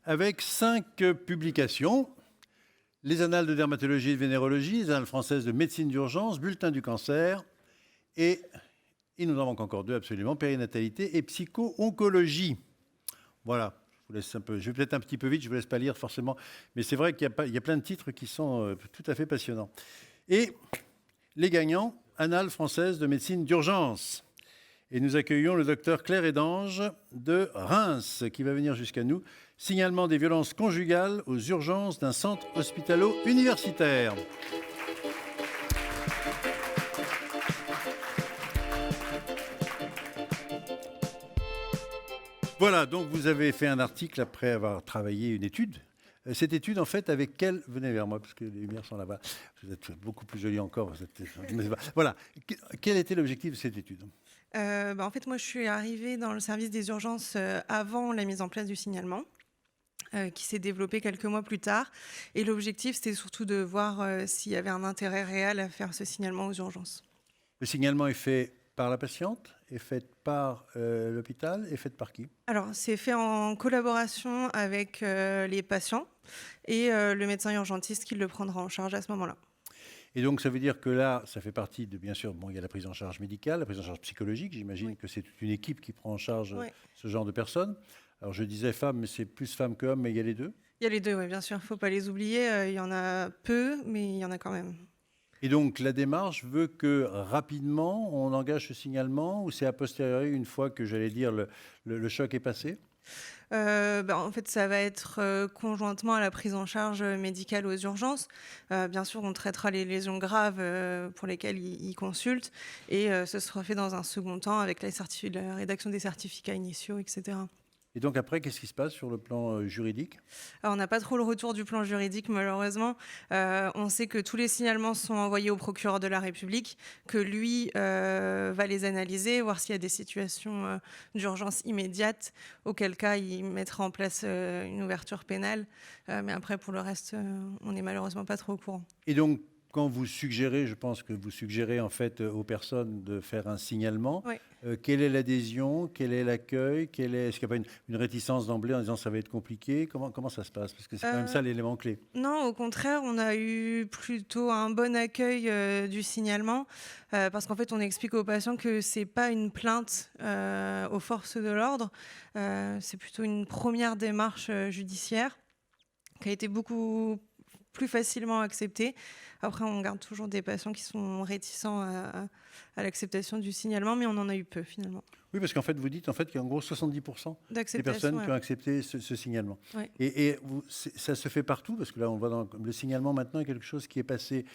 avec 5 publications. Les annales de dermatologie et de vénérologie, les annales françaises de médecine d'urgence, bulletin du cancer, et il nous en manque encore 2 absolument, périnatalité et psycho-oncologie. Voilà, je vous laisse un peu, je vais peut-être un petit peu vite, je ne vous laisse pas lire forcément, mais c'est vrai qu'il y a plein de titres qui sont tout à fait passionnants. Et les gagnants, annales françaises de médecine d'urgence. Et nous accueillons le docteur Claire Edange de Reims, qui va venir jusqu'à nous. Signalement des violences conjugales aux urgences d'un centre hospitalo-universitaire. Voilà, donc vous avez fait un article après avoir travaillé une étude. Cette étude, en fait, avec quelle... Venez vers moi, parce que les lumières sont là-bas. Vous êtes beaucoup plus jolie encore. Voilà. Quel était l'objectif de cette étude ? En fait, moi, je suis arrivée dans le service des urgences avant la mise en place du signalement, qui s'est développé quelques mois plus tard. Et l'objectif, c'était surtout de voir s'il y avait un intérêt réel à faire ce signalement aux urgences. Le signalement est fait par la patiente, est fait par l'hôpital, est fait par qui ? Alors, c'est fait en collaboration avec les patients et le médecin urgentiste qui le prendra en charge à ce moment-là. Et donc, ça veut dire que là, ça fait partie de, bien sûr, bon, il y a la prise en charge médicale, la prise en charge psychologique. J'imagine que c'est toute une équipe qui prend en charge ce genre de personnes. Alors, je disais femmes, mais c'est plus femmes qu'hommes, mais il y a les deux. Il y a les deux, oui, bien sûr. Il ne faut pas les oublier. Il y en a peu, mais il y en a quand même. Et donc, la démarche veut que rapidement, on engage ce signalement, ou c'est a posteriori, une fois que, j'allais dire, le choc est passé ? En fait, ça va être conjointement à la prise en charge médicale aux urgences. Bien sûr, on traitera les lésions graves pour lesquelles ils consultent, et ce sera fait dans un second temps avec la rédaction des certificats initiaux, etc. Et donc après, qu'est-ce qui se passe sur le plan juridique ? Alors, on n'a pas trop le retour du plan juridique, malheureusement. On sait que tous les signalements sont envoyés au procureur de la République, que lui va les analyser, voir s'il y a des situations d'urgence immédiate, auquel cas il mettra en place une ouverture pénale. Mais après, pour le reste, on n'est malheureusement pas trop au courant. Et donc, quand vous suggérez, je pense que vous suggérez en fait aux personnes de faire un signalement, Oui. Quelle est l'adhésion, quel est l'accueil, est-ce qu'il n'y a pas une réticence d'emblée en disant ça va être compliqué ? Comment ça se passe ? Parce que c'est quand même ça l'élément clé. Non, au contraire, on a eu plutôt un bon accueil du signalement, parce qu'en fait, on explique aux patients que c'est pas une plainte aux forces de l'ordre, c'est plutôt une première démarche judiciaire qui a été beaucoup plus facilement acceptée. Après, on garde toujours des patients qui sont réticents à l'acceptation du signalement, mais on en a eu peu finalement. Oui, parce qu'en fait, vous dites en fait qu'il y a en gros 70% des personnes qui ont accepté ce signalement. Ouais. Et ça se fait partout, parce que là, on voit dans le signalement maintenant est quelque chose qui est passé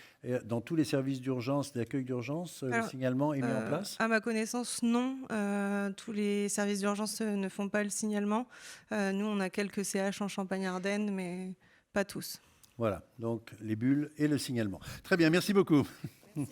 dans tous les services d'urgence, d'accueil d'urgence. Le signalement est mis en place ? À ma connaissance, non. Tous les services d'urgence ne font pas le signalement. Nous, on a quelques CH en Champagne-Ardenne, mais pas tous. Voilà, donc les bulles et le signalement. Très bien, merci beaucoup. Merci.